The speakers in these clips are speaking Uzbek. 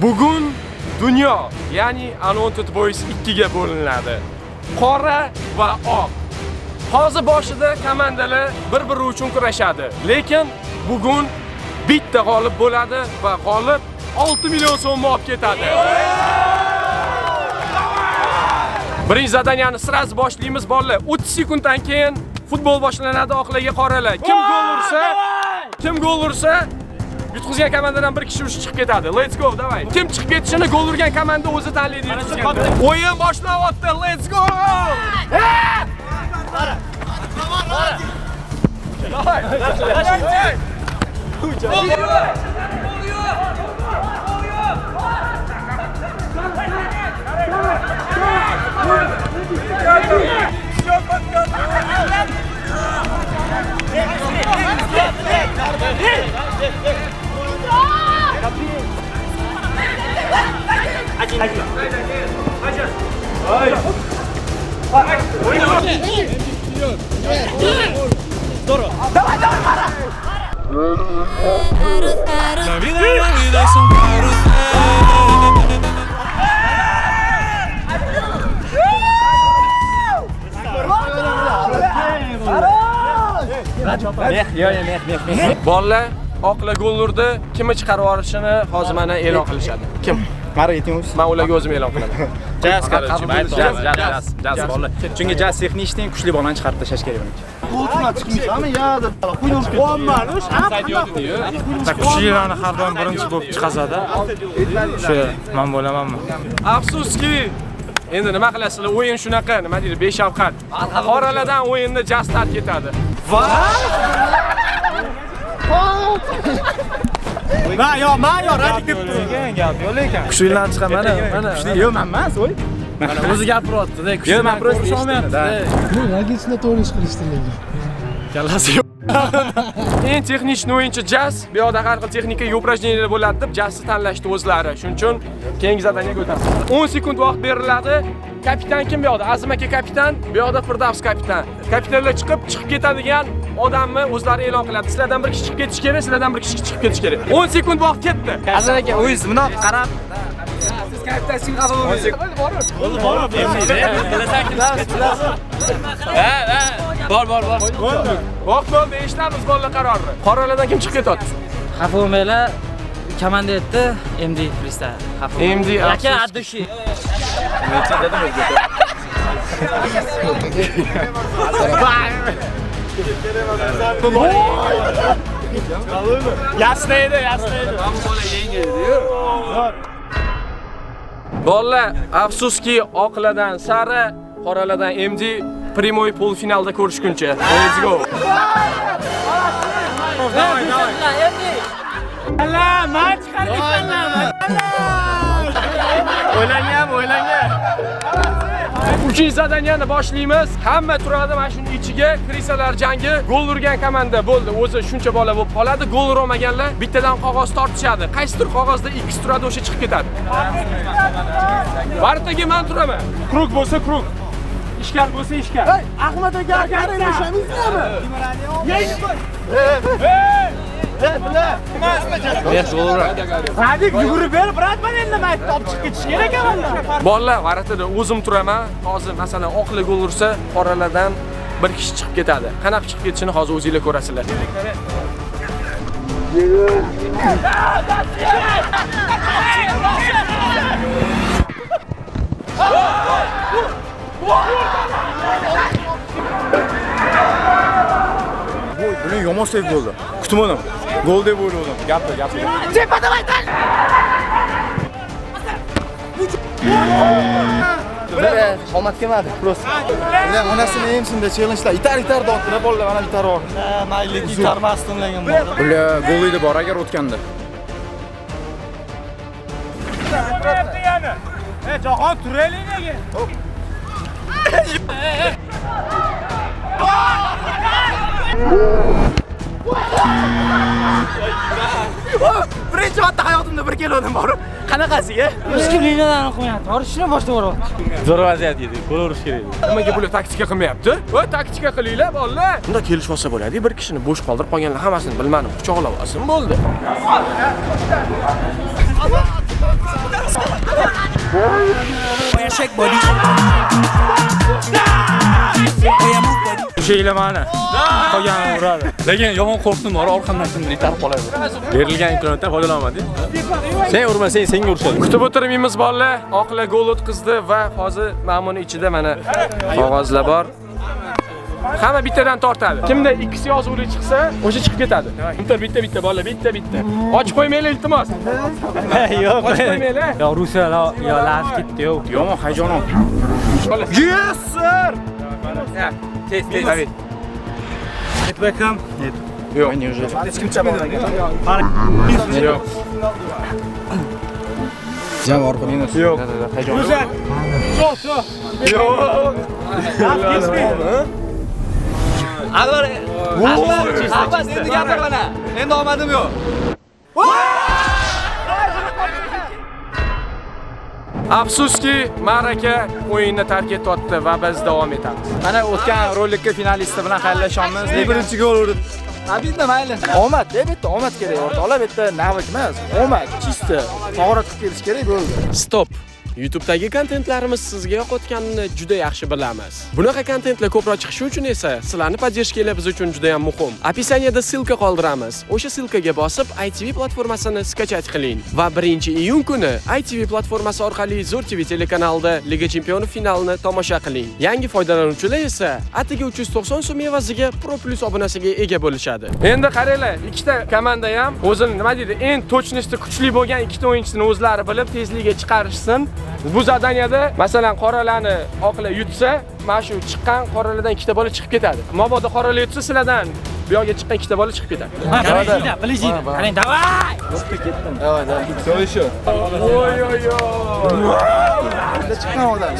Bugun dunyo, ya'ni Unwanted Boys 2 ga bo'linadi. Qora va oq. Hozir boshida komandalar bir-biri uchun kurashadi. Lekin bugun bitta g'olib bo'ladi va g'olib 6 million so'm olib ketadi. Birinchi zadaniyani sraz boshlaymiz bolalar. 30 sekunddan keyin futbol boshlanadi, oqlarga qoralar. Kim gol ursa, yutqizgan komandadan bir kishi chiqib ketadi. Let's go, davay. Kim chiqib ketishini gol urgan komanda o'zi tanlaydi. O'yin boshlanyapti. Let's go! La vida es un carrusel. Bolalar oqlar gol urdi, kimni chiqarib olishini hozir mana e'lon qilishadi. Kim? Mara ayting. Men ularga o'zim e'lon qilaman. Jaz qarchi, jaz bolalar. Chunki jaz texnikdan kuchli bolani chiqarib tashlash kerak menimcha. Qo'ltuna chiqmaysanmi? Yo'da. Qo'yib qo'ymanush. Kuchlilarni har doim birinchi bo'lib chiqazadi. O'sha men bo'lamanmi? Afsuski, endi nima qilasizlar? O'yin shunaqa, nima deydi, beshafqat. Qoralardan o'yinni jaz tark etadi. Ma yo, radik deb turgan gap yo'q lekin. Kuchlilarni chiqaman, mana. Kuchli yo'q, men emas, o'y. O'zi gapiryapti-da, kuchli. Yo'q, men просто tusholmayapti-da. Logistikni to'g'ri qilishdi lekin. Kallasi yo'q. Eng texnik o'yinchi jaz, bu yoqda har xil texnika упражнениялар bo'ladi deb jazni tanlashdi o'zlari. Shuning uchun keyingi zadaniyaga o'tamiz. 10 sekund vaqt beriladi. Kapitan kim bu yoqda? Azim aka kapitan, bu yoqda Firdavs kapitan. Kapitanlar chiqib ketadigan odamni o'zlari e'lon qiladi. Sizlardan bir kishi chiqib ketish kerak, sizlardan bir kishi chiqib ketish kerak. 10 sekund vaqt ketdi. Azim aka o'zingiz bunaqa qarab. Siz kapitansiz xafa bo'lmaysiz. Bor. Vaqt bo'ldi, eshitamiz bolalar qarorini. Qoralardan kim chiqib ketadi? Xafa bo'lmanglar. Komanda aytdi, MD freestyle. Xafa. MD aka addushi. Necha dedim o'zga. Yasnaydi. Bolalar, afsuski oqlardan sari, qoralardan MD primoy polfinalda ko'rishguncha. Let's go. Davay. Allah, men chiqarmaysanlar. O'ylangan. 3-chi zadaniyani boshlaymiz. Hamma turadi mana shuni ichiga. Krisalar jangi, gol urgan komanda bo'ldi. O'zi shuncha bola bo'lib qoladi. Gol urmaganlar bittadan qog'oz tortishadi. Qaysidir qog'ozda X turadi, o'sha chiqib ketadi. Bartaga men turaman. Krug bo'lsa krug. Ishkal bo'lsa ishkal. Hey, Ahmad aka qaraymishamizmi? Radik yugurib berib, bratman endi maytni olib chiqib ketish kerak ekan. Bolalar, varatada o'zim turaman. Hozir masalan oqli gol ursa, qoralardan bir kishi chiqib ketadi. Qanaqa chiqib ketishini hozir o'zingizlar ko'rasizlar. Buning yomon sev bo'ldi. Kutmadim. Gol deb o'yladim. Gapir. Tepa davay tal. Qomat kelmadi. Prosta. Ular onasini emsinda challengelar itar dotdilar bolalar, mana itar bor. Mayli, itarmasdim lekin bor. Ular gol edi bor agar o'tganda. Jahon turaylik nega? Birinchi marta hayotimda bir kelgandim bor. Qanaqasiga? Hech kim liniyalarni qo'ymayapti. Orishni boshlab boryapti. Zo'r vaziyat edi. Gol urish kerak edi. Nimaga bular taktika qilmayapti? Voy, taktika qilinglar, bolalar. Unda kelishib olsa bo'ladi. Bir kishini bo'sh qoldirib qolganlar hammasini bilmadim. Quchoqlab olsin bo'ldi. shake body. O'sha mana. Qolganini uradi. Lekin yomon qo'rqdim, orqamdan kimdir itarib qoladi. Berilgan imkoniyatdan foydalanmading. Sen urmasang senga urishadi. Kutib o'tirmaymiz bolalar. Oqla gol o'tkazdi va hozir Ma'mun ichida mana qog'ozlar bor. Hamma bittadan tortadi. Kimda X yozuvli chiqsa, o'sha chiqib ketadi. Bitta bolalar, bitta. Ochib qo'ymanglar iltimos. Yo'q. Ochib qo'ymanglar. Yo, Rusya yo las ketdi, yo'q. Yomon hayajonim. Yes sir. Tez. Net Beckham. Net. Yo'q. Hech kim chapolmagan. Yo'q. Jam orqa minus. Yo'q. Rusya. Yo'q. Ag'lar endi gapir mana. Endi omadim yo'q. Afsuski, Maraka o'yinni tark etdi va biz davom etamiz. Mana o'tgan rolikka finalisti bilan xayrlashamiz. Birinchi gol urdi. Bitta mayli. Omad, bitta omad kerak o'rta. Ola bitta navik emas. Omad, chista. To'g'ri qilib kelish kerak bo'ldi. Stop. YouTube'dagi kontentlarimiz sizga yoqayotganini juda yaxshi bilamiz. Bunaqa kontentlar ko'proq chiqishi uchun esa sizlarni podдержкалар biz uchun juda ham muhim. Описаниеda ссылка qoldiramiz. O'sha ссылкаga bosib ITV platformasini skачать qiling va 1-iyun kuni ITV platformasi orqali Zo'r TV telekanalida Liga Chempionlar finalini tomosha qiling. Yangi foydalanuvchilar esa atigi 390 so'm evaziga Pro Plus obunasiga ega bo'lishadi. Endi qaranglar, ikkita komanda ham o'zini nima deydi, eng точности kuchli bo'lgan ikkita o'yinchisini o'zlari bilib tezligiga chiqarishsin. Bu zadaniyada masalan qoralarni oqlar yutsa, mana shu chiqqan qoralardan ikkita bola chiqib ketadi. Mabodo qoralar yutsa, sizlardan bu yoqqa chiqqan ikkita bola chiqib ketadi. Bilishingda. Qarang, davay! Chiqqan odam,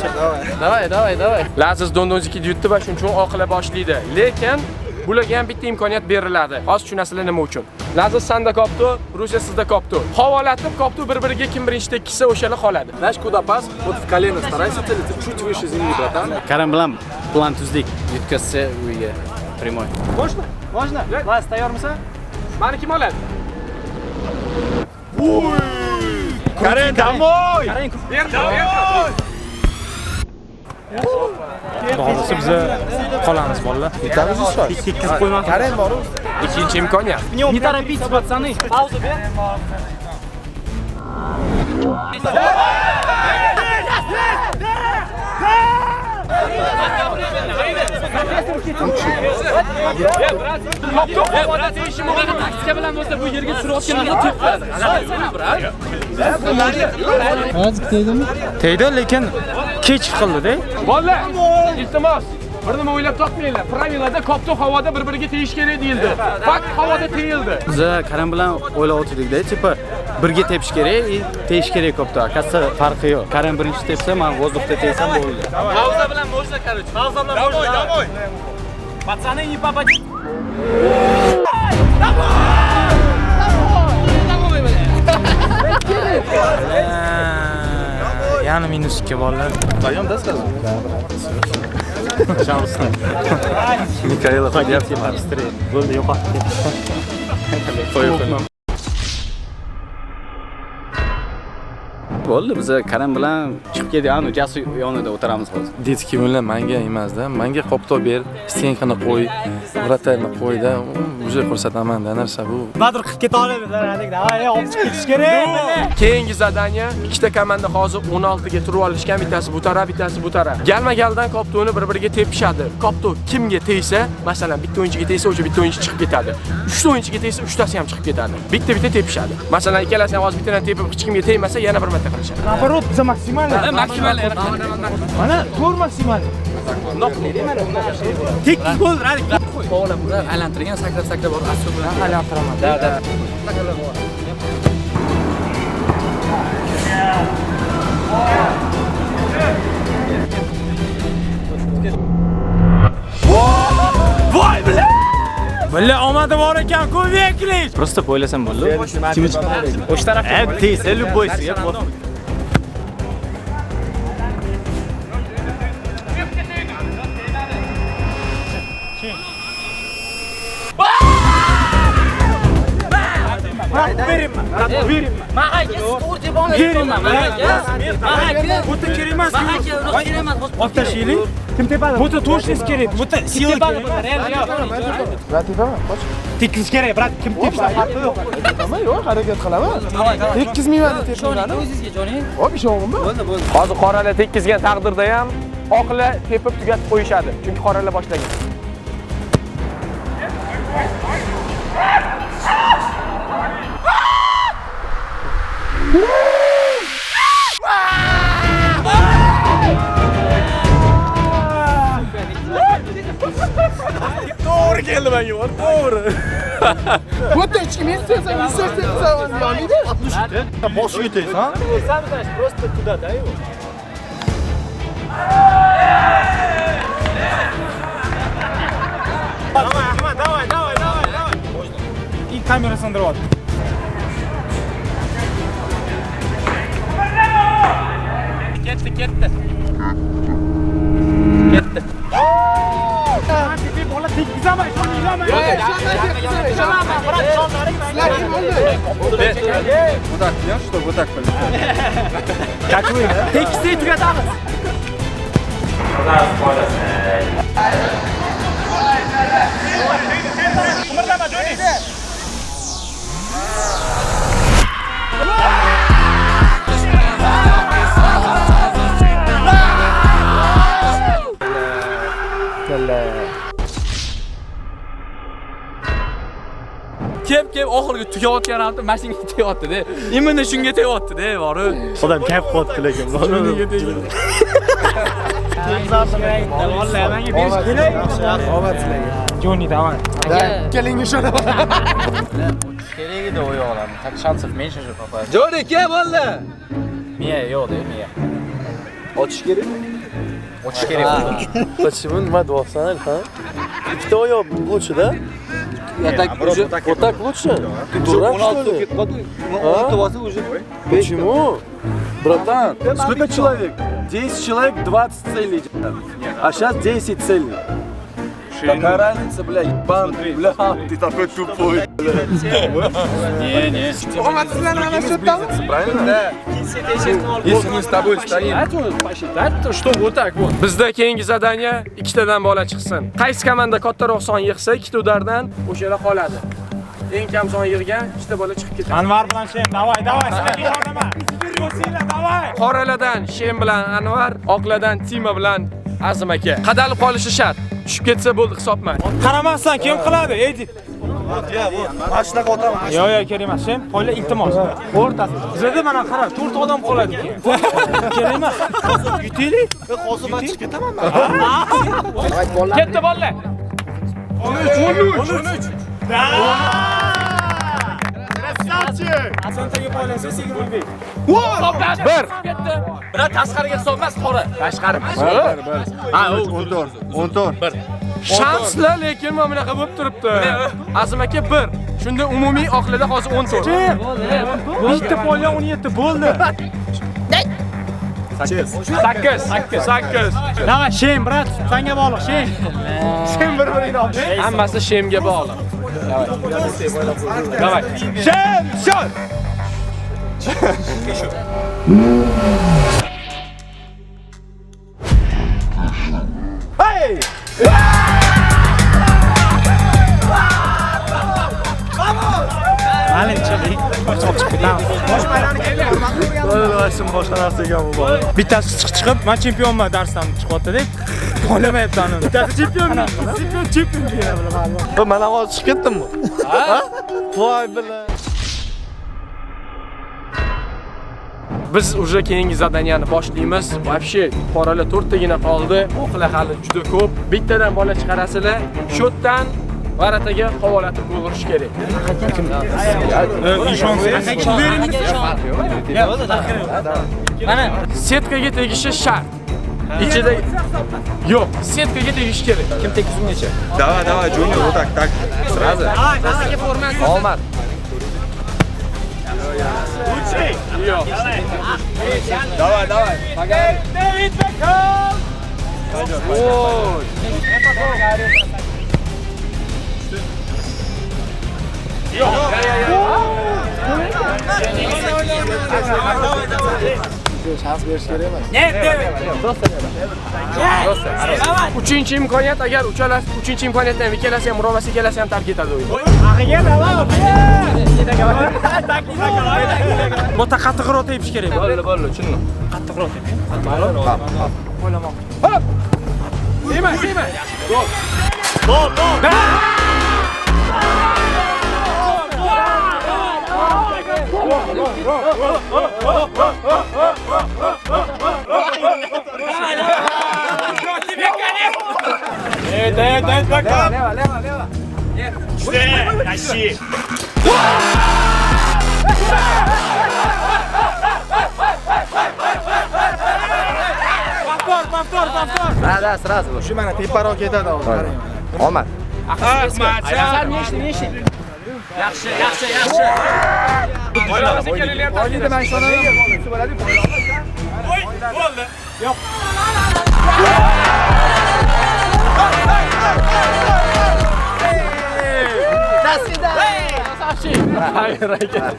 Davay. Laziz Dondonzikni yutdi va shuning uchun oqlar boshlaydi. Lekin bularga ham bitta imkoniyat beriladi. Hozir tushunasizlar nima uchun. Laziz sanda koptu, Rusya sizda koptu. Havolatib koptu bir-biriga kim birinchi tekkizsa o'shalar qoladi. Знаешь, куда пас? Вот в колено старайся целиться, чуть выше земли, братан. Karim bilan plan tuzdik. Yutkazsa uyiga primoy. Можно? Laz, tayyormisan? Mani kim oladi? Karim, домой! Ber. Hozir biz qolamiz bolalar. Yutamiz ishlar. Tekkizib qo'ymoq. Karim bor. Ikkinchi imkoniyat. Не торопитесь, пацаны. Паузу бер. Taktika bilan bo'lsa bu yerga surayotganimda tepadi. Hozir tegdimi? Tegdi, lekin kech qildi-da. Bolalar, iltimos. Bir nima o'ylab topmanglar. Pravilada koptu havoda bir-biriga tegish kerak deyildi. Faqat havoda tegildi. Biz Karim bilan o'ylab o'tirdik-da, tipa birga tepish kerak, tegish kerak koptu. Qatsa farqi yo'q. Karim birinchi tepsa, men vozdukda tegsam bo'ldi. Pauza bilan bo'lsa, короче. Pauza bilan bo'lsa. Давай. Пацаны, не попадите. Yana minusga bolalar. Даем, да, сразу? Пожалуйста. Михаил, ходите, быстрее. Bo'ldi, yo'qotib ketdi. Bo'ldi, biz Karim bilan chiqib ketdik, ana Jasu yonida o'tiramiz hozir. Детский o'yinlar menga emasda, menga qopto ber, stenkani qo'y, vratarni qo'yda, уже ko'rsataman-da narsa bu. Badr qilib keta olamiz, hadi, davay, olib chiqib ketish kerak. Keyingi zadaniya ikkita komanda hozir 16 ga turib olishgan, bittasi bu taraf, bittasi bu taraf. Galma-galdan koptoni bir-biriga tepishadi. Kopto kimga tegsa, masalan, bitta o'yinchiga tegsa, o'sha bitta o'yinchi chiqib ketadi. 3 o'yinchiga tegsa, 3tasi ham chiqib ketadi. Bitta tepishadi. Masalan, ikkalasi ham hozir bittadan tepib, hech kimga tegmasa, yana bir marta qilishadi. Наоборот, за максимально. Maksimal. Mana 4 maksimal. Teknik bo'ldi, hadi. Qo'lab urib, aylantirgan sakrab bor. Asl bilan Aylantiraman. Da. Voy bilan! Billa omadi bor ekan, ku veklish. Просто o'ylasam bo'ldi. Kim chiqadi? O'sha tarafga. Tez, любой свет. Ma'aka skor deb olmayman. Ma'aka. Buta kerak emas. Ma'aka kerak emas. Olib tashlaylik. Kim tepadi? Buta to'shnis kerak. Buta silo kerak. Tekiz kerak, brat. Kim tepsa haqqi yo'q. Yo'q, harakat qilaman. Tekkizmayman deb tepmayman. O'zingizga joning. Hop, ishonmayman. Hozir qoralar tekkizgan taqdirda ham oqlar tepib tugatib qo'yishadi. Chunki qoralar boshlagan. To'g'ri keldi menga, to'g'ri. Buta hech kim istesang, istesang, yonida 60. Boshiga tegsan. Просто туда, да, его? Давай. И камера сандырот. Ketdi. Bola tekizamay, shoninglamay. Вот так, Как вы? Tekizday tugatamiz. Kep oxirgi tugayotgan avto mashinaga tegayotdi-da. Imini shunga tegayotdi-da, bori. Odam kayf qilyapti lekin. Shunga tegdi. Vallahi menga berish kerak. Omad sizlarga. Joni, давай. Keling ishonaman. Kerak edi oyoqlarni. Tak shansov menshi shu papa. Joni, kel bolla. Miya yo'q-da, miya. Ochish kerak. Ochish kerak. Почему nima deyapsan, ha? Ikkita oyoq lучше-da? Вот так лучше? Ты дурак, что ли? Почему? Братан, сколько человек? 10 человек, 20 целей. А сейчас 10 целей. Какая разница, бля, ебан, бля, ты такой тупой. Не. Omad sizlarni ana shu yerdami? Правильно? Да. Если мы с тобой стоим. Посчитать, что вот так вот. Bizda keyingi zadaniya ikkitadan bola chiqsin. Qaysi komanda kattaroq son yig'sa, ikkita udardan o'sha yerda qoladi. Eng kam son yig'gan ikkita bola chiqib ketadi. Anvar bilan Shem, давай, sizlarga yordamlar. Yo'singlar, давай. Qoralardan Shem bilan Anvar, oqlardan Tima bilan Azim aka. Qadalib qolishi shart. Tushib ketsa bo'ldi hisobman. Qaramasdan kim qiladi? Edit. Mashinaga o'taman. Yo'q, kerak emas. Shem, qo'yla iltimos. O'rtasi. Bizda mana qara, 4 odam qoladi. Kerak emas. Yutaylik. Hozir men chiqib ketaman men. Ketdi bolalar. 13. Красавчик! Asentaga qo'ylansa 80 Hisoblash. 1. Ketdi. Bira tashqariga hisobmas, qora. Tashqari. Ha, 14. Shanslar lekin mana bunaqa bo'lib turibdi. Azim aka 1. Shunda umumiy oqlarda hozir 14. Bitta polya 17 bo'ldi. 8. Давай, Shem, brat, senga bog'liq, Shem. Shem bir-biringni ol. Hammasi Shemga bog'liq. Davay. Shem, shot. Hey! Malin chiqing. Chiqib ketamiz. Bosh maydoni kelyapti. Boshqa narsaga bu. Bittasi chiqib, men chempionman darsdan chiqyapti-da. Qo'lamayapti uni. Bittasi chempion deya bilaman. Men hozir chiqib ketdimmi? Ha? Voy bilan. Biz уже keyingi zadaniyani boshlaymiz. Вообще qoralar 4 tagina qoldi. Oqlar hali juda ko'p. Bittadan bola chiqarasizlar. Shotdan varataga havolatib bo'g'irish kerak. Mana setkaga tegishi shart. Ichida yo'q, setkaga tegishi kerak. Kim tegizgungacha. Давай, Junior, вот так. Sразу. Dastaga formasi. Omad. Yo'q. Давай. David Beckham. Voy. Yo'q. Shans berish kerak emas. Uchinchi imkoniyat, agar uchalasi uchinchi imkoniyatdan ikkalasi ham murovasi, ikkalasi ham tark etadi o'yin. Bota qattiqroq tepish kerak. Bo'ldi, tushundim. Qattiqroq tepish. Ma'lum. O'ylamoqchi. Hop! Yema. Gol. Leva. Повтор. Da, сразу. Shu mana teparoq ketadi hozir, qarang. Omad. Sen ne işin? Yaxshi. Oylamiz ikkalalar ham Oyda men ishonaman. Bo'ldi. Yo'q.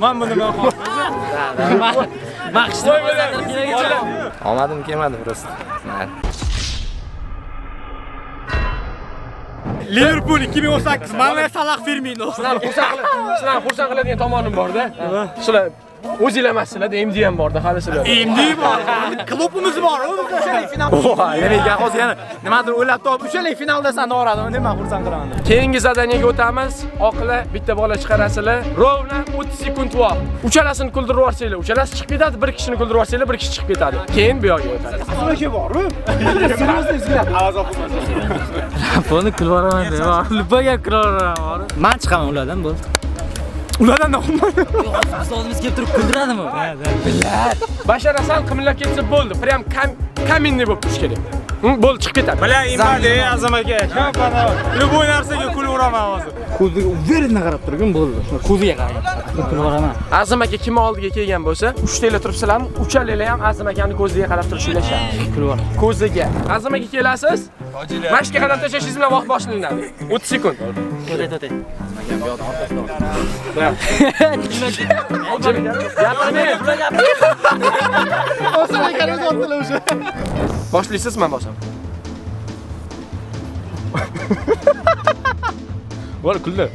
Men buni Omadim kelmadi просто. Liverpool 2018. Mana Salah Firmino. Sizlar xursand qiladigan tomonim bor-da. Sizlar o'zinglar emassizlar, MD ham bor-da, hali sizlar. MD bor. Klubimiz bor. Uchalik final. Nega hozir yana nimadir o'ylab topib, uchalik finalda san o'radimi? Nima xursand qilaman. Keyingi zadaniyaga o'tamiz. Oqila bitta bola chiqarasizlar. Rovna 30 sekund vaqt. Uchalasini kuldirib yuborsanglar, uchalasi chiqib ketadi, bir kishini kuldirib yuborsanglar, bir kishi chiqib ketadi. Keyin bu yoqqa o'tadi. Aslida bormi? Buni kulvaraman deb. Lupaga kulvaraman. Men chiqaman ulardan bo'ldi. Ulardan nima? Biz oldimizga kelib turib kuldiradimi? Bashar Asad qimillab ketsa bo'ldi. Prям kaminniy bo'lib turish kerak. Bo'ldi, chiqib ketadi. Bilaymadi, Azam aka. Любой narsaga kulvaraman hozir. Ko'ziga uverina qarab turgin bo'ldi. Shuna ko'ziga qarang. Kulvaraman. Azam aka kim oldiga kelgan bo'lsa, 3 taylar turibsizlarmi? Uchalaylar ham Azam akaning ko'ziga qarab turishinglar. Kulvar. Ko'ziga. Azam aka kelasiz. Mashqqa qadam tashlashingiz bilan vaqt boshlanadi. 30 sekund. O'tay. Boshlaysiz, men bosaman. Vola kuldi.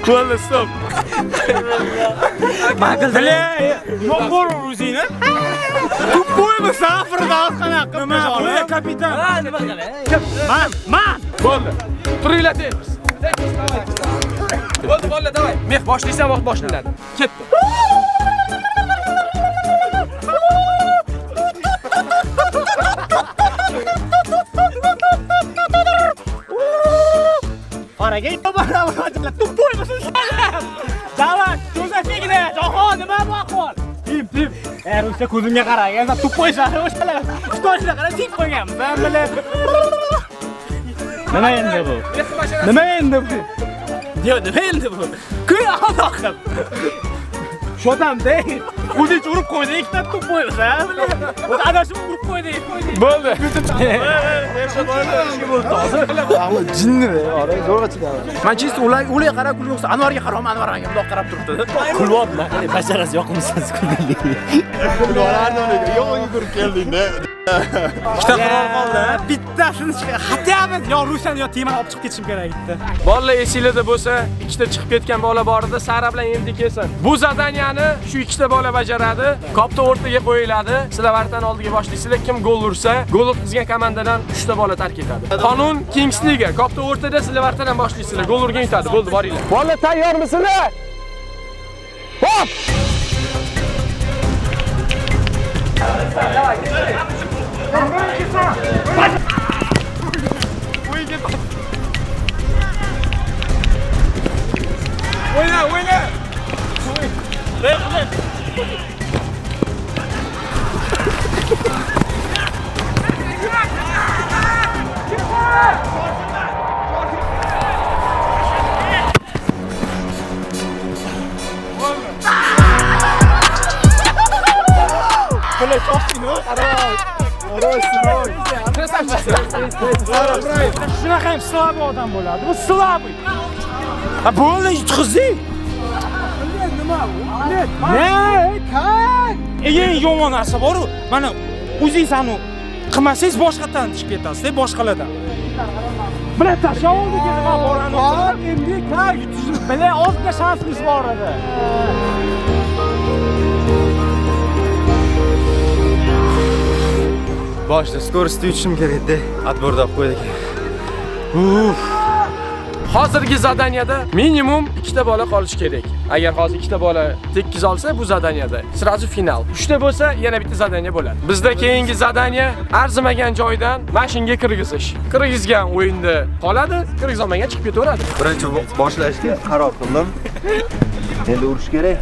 Vola stop. Yo'q bor o'zingni. Tuppoymi safrda qanaqa? Nima? Voy kapitan. Nima qilay? Man. Bo'ldi. Turinglar tez. Bo'ldi, bolalar, davay. Meh boshlaysan, vaqt boshlanadi. Ketdi. Qaraga to'g'ri, tuppoymisan sen? Davay, ko'zafigida, jahon nima bu ahvol? Tim. O'sha ko'zimga qaraganda tuppoysan, o'shalar. Ishtonchilar qarab tik qo'yganmiz. Men bilib. Nima endi bu? Nima endi bu? Kuy aloqam. Shodamda o'zing urib qo'ydi, ikkita tuppoysan. O'zi adashib urib qo'ydi. Bo'ldi. Ammo jinni, zo'rg'a chiqadi. Men chist ularga qarab kulyo'qsa, Anvarga qarayman, Anvar menga bundoq qarab turibdi. Kulvotma. Basharasi yoqimsiz kuldi. Kulvarlarni yo'g'iga ko'rib kelding-da. Ikkita qurol qoldi. Bittasini xatyaman yo Ruslan yo Timan olib chiqib ketishim kerak edi. Bolalar esingizda bo'lsa, ikkita chiqib ketgan bola bor edi, Sara bilan endi kelsin. Bu zadaniyani shu ikkita bola bajaradi. Kopta o'rtaga qo'yiladi. Sizlar vartan oldiga boshlaysizlar. Kim gol ursa, gol o'tkazgan komandadan 3 ta bola tark etadi. Qonun Kings Liga. Kopta o'rtada sizlar vartan boshlaysizlar. Gol urgan yutadi. Bo'ldi, boringlar. Bolalar tayyormisizlar? Hop! O'yna! Shunaqa ham slabый odam bo'ladi. Bu slabый. Ha bo'ldi, chiqizing. Eng yomon narsa bor-ku. Mana o'zingizni qilmasangiz boshqadan chiqib ketasiz, boshqalardan. Bilan tashlab oldik nima borani. Endi kar yutishni bilan ozgina shansimiz bor edi. Boshda skorost yutishim kerak edi. Отборda qo'ydik. Hozirgi zadaniyada minimum 2 ta bola qolishi kerak. Agar hozir 2 ta bola tekkiz olsa bu zadaniyada sразу final. 3 ta bo'lsa yana bitta zadaniya bo'ladi. Bizda keyingi zadaniya arzimagan joydan mashinga kirgizish. Kirgizgan o'yinda qoladi, kirgizolmagan chiqib ketaveradi. Birinchi boshlashga qaror qildim. Endi urish kerak.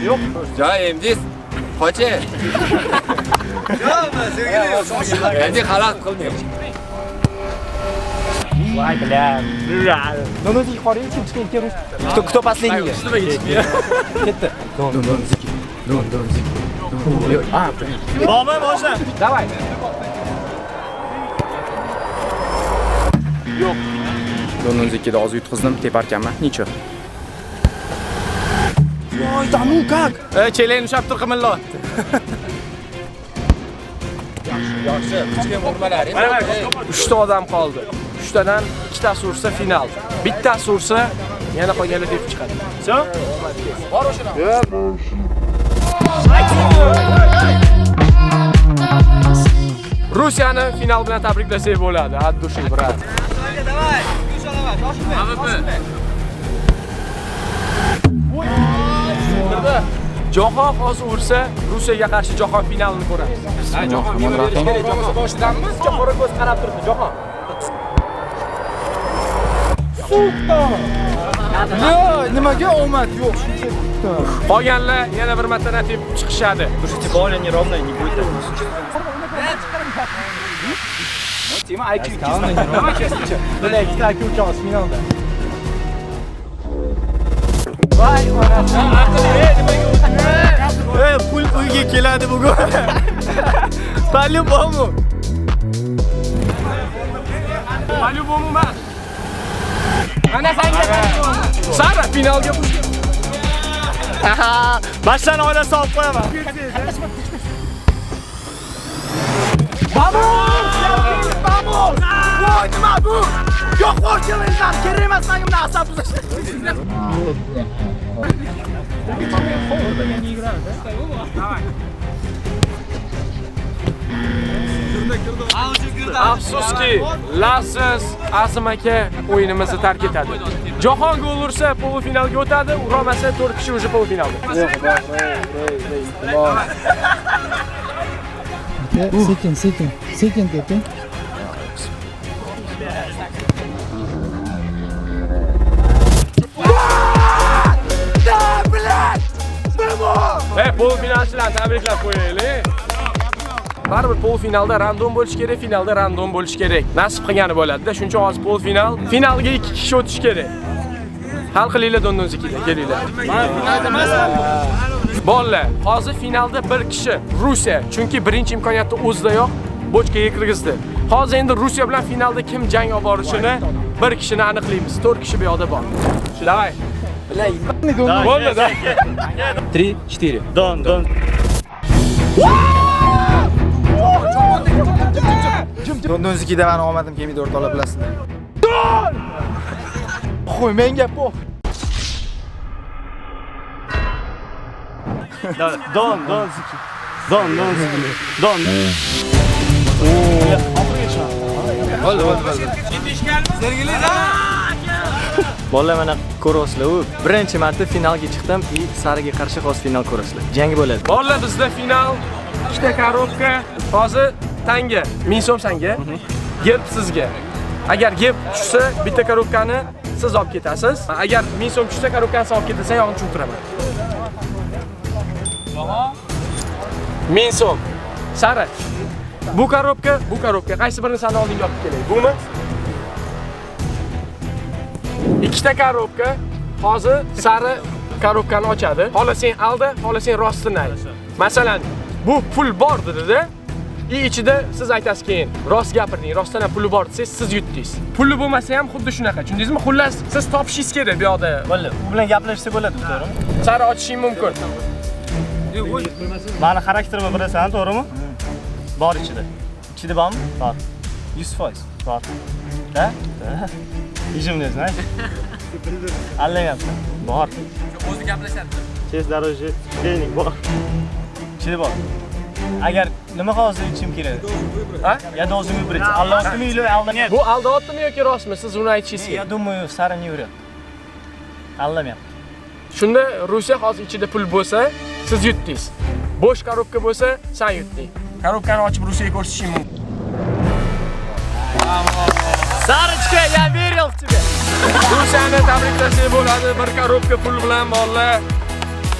Yo'q. Joy emdis. Qochi. Endi xalaq qilmaymiz. Voy bilan. Donozik qoring, kim chiqib kelamiz. Кто последний? Ketdi. Bomi boshla. Давай. Dononzikida oz yutqizdim, teparkanman. Nicho. Voy, da ну как? Chelen ushab tur qimillo. Yaxshi, kichkina o'rmalari. 3 ta odam qoldi. 3 tadan 2 ta ursa final. Bitta ursa yana qolganlar deb chiqadi. Все? Bor o'shana. Rusiyani final bilan tabriklasak bo'ladi. От души, brat. Давай, Yushalava, shoshilma. Jahon hozir ursa, Rusiyaga qarshi jahon finalini ko'ramiz. Ha, jahon boshidanmiz, jahon ko'z qarab turibdi, jahon. Nimaga omad yo'q? Qolganlar yana bir marta natib chiqishadi. Слушайте, боля неровная, не будет так. Тима, IQ Давай честно. Бля, ikkita IQ uchamiz finalda. Voy, Pul uyga keladi bugun. По-любому. По-любому emas. Ana senga Sara finalga Başdan oyna solib qo'yaman. Vamos! Voy, nima bu? Yo'q, qo'rqinglar, kerak emas menga bunday asab buzish. Afsuski, Lassiz Azim aka o'yinimizni tark etadi. Jahon gol ursa polfinalga o'tadi, urmasa 4 kishi уже polfinalda. Sekin keting. Polfinalchilarni tabriklab qo'yaylik. Baribir polfinalda random bo'lish kerak, finalda random bo'lish kerak. Nasib qilgani bo'ladi-da, shuncha hozir polfinal, finalga 2 kishi o'tish kerak. Hal qilinglar Dononzikida, kelinglar. Bolalar, hozir finalda 1 kishi Rusiya, chunki birinchi imkoniyatni o'zidayoq bochkaga kirgizdi. Hozir endi Rusiya bilan finalda kim jang olib borishini 1 kishini aniqlaymiz. 4 kishi bu yoqda bor. Davay. Bo'ldi, da. 3, 4. Don. Dononzikida meni omadim kelmaydi o'rtoqlar bilasizlar. Qo'y, menga bu. Don. Bo'ldi. Bolalar mana ko'rasizlar, u birinchi marta finalga chiqdim и Saraga qarshi hozir final ko'rasizlar. Jangi bo'ladi. Bolalar, bizda final 2 ta korobka, hozir tanga 1000 so'm sanga, gerb sizga. Agar gerb tushsa, bitta korobkani siz olib ketasiz. Agar 1000 so'm tushsa, korobkani olib ketasan, yog'ini tushuntiraman. 1000 so'm. Sara. Bu korobka, qaysi birini sen oldinga olib kelay? Bumi? 2 ta korobka. Hozir Sara korobkani ochadi. Xohlasang alda, xohlasang rostini ay. Masalan, bu pul bor dedi-da. Ichida siz aytasiz keyin, rost gapirding, rostdan ham puli bor desangiz siz yutdingiz. Puli bo'lmasa ham xuddi shunaqa, tushundingizmi? Xullas, siz topishingiz kerak bu yoqda. Bo'ldi. U bilan gaplashsa bo'ladi, to'g'rimi? Sari ochishing mumkin. Mani xarakterimni bilasan, to'g'rimi? Bor ichida. Ichida bormi? Bor. 100%. Bor. Da? Ijimni знаешь? Allayapsan. Bor. O'zi gaplashadi. Tez daraja trening bor. Ichida bor. Agar nima hozir ichim kerak? Ha? Я должен выбрать. Allohmi или aldaniyat? Bu aldayaptimi yoki rostmi? Siz uni aytishingiz Я kerak. думаю, Sara не врет. Aldamayapti. Shunda Rusiya hozir ichida pul bo'lsa, siz yutdingiz. Bo'sh korobka bo'lsa, sen yutding. Korobkani ochib Rusiyaga ko'rsatishing mumkin. Sarachka, я верил в тебя. Rusiyani tabriklasak bo'ladi. Bir korobka pul bilan bolalar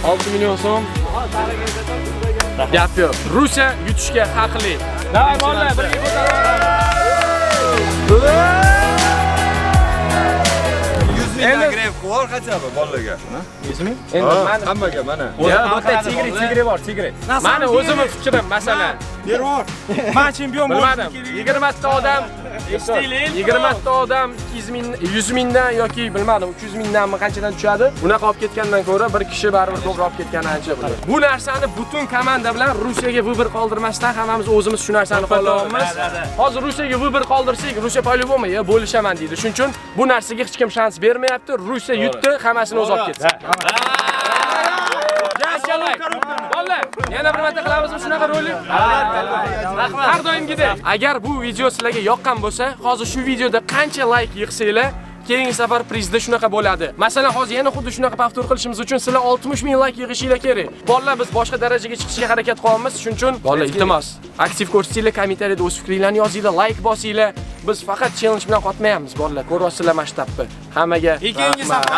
6 million so'm. Gap yo'q. Rusiya yutishga haqli. Davay bolalar, birga ko'taramiz. 100 ming grek bor qachon bolalarga? 100 ming? Endi mani Hammaga mana. Ya, bitta tigri bor, tigri. Mani o'zimning fikrim, masalan. Men chempion Bilmadim. 20 ta odam, 20 ta odam 200 ming, 100 mingdan yoki bilmadim, 300 mingdanmi qanchadan tushadi? Bunaqa olib ketgandan ko'ra bir kishi baribir to'g'ri olib ketgani ancha bo'ladi. Bu narsani butun komanda bilan Rusiyaga vыбор qoldirmasdan hammamiz o'zimiz shu narsani qo'llayapmiz. Hozir Rusiyaga vыбор qoldirsak, Rusiya по-любому bo'lishaman deydi. Shuning uchun bu narsaga hech kim shans bermayapti. Rusiya yutdi, hammasini o'zi olib ketdi. Bolalar, yana bir marta qilamizmi shunaqa rolik? Har doimgidek. Agar bu video sizlarga yoqqan bo'lsa, hozir shu videoda qancha like yig'sanglar, keyingi safar prizda shunaqa bo'ladi. Masalan, hozir yana xuddi shunaqa повтор qilishimiz uchun sizlar 60 ming like yig'ishinglar kerak. Bolalar, biz boshqa darajaga chiqishga harakat qilyapmiz. Shuning uchun bolalar, iltimos, aktiv ko'rsatinglar, kommentariyada o'z fikringizni yozinglar, like bosinglar. Biz faqat challenge bilan qotmayapmiz, bolalar. Ko'ryapsizlar masshtabni. Hammaga Ikkinchi safar.